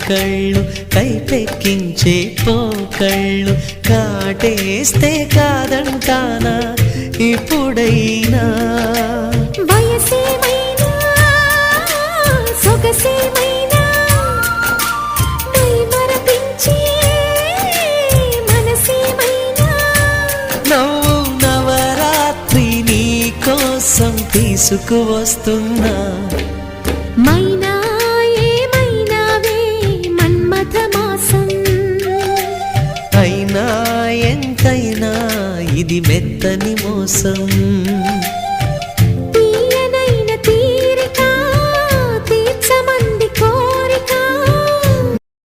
కళ్ళు కైపెక్కించే పోకళ్ళు కాటేస్తే కాదంటానా ఇప్పుడైనా వయసేమైనా సొగసేమైనా మరపించే మనసేమైనా నవ్వు నవరాత్రి నీ కోసం తీసుకువస్తున్నా మైనా ఏమైనావే మన్మథ మాసం అయినా ఎంతైనా ఇది మెత్తని మోసం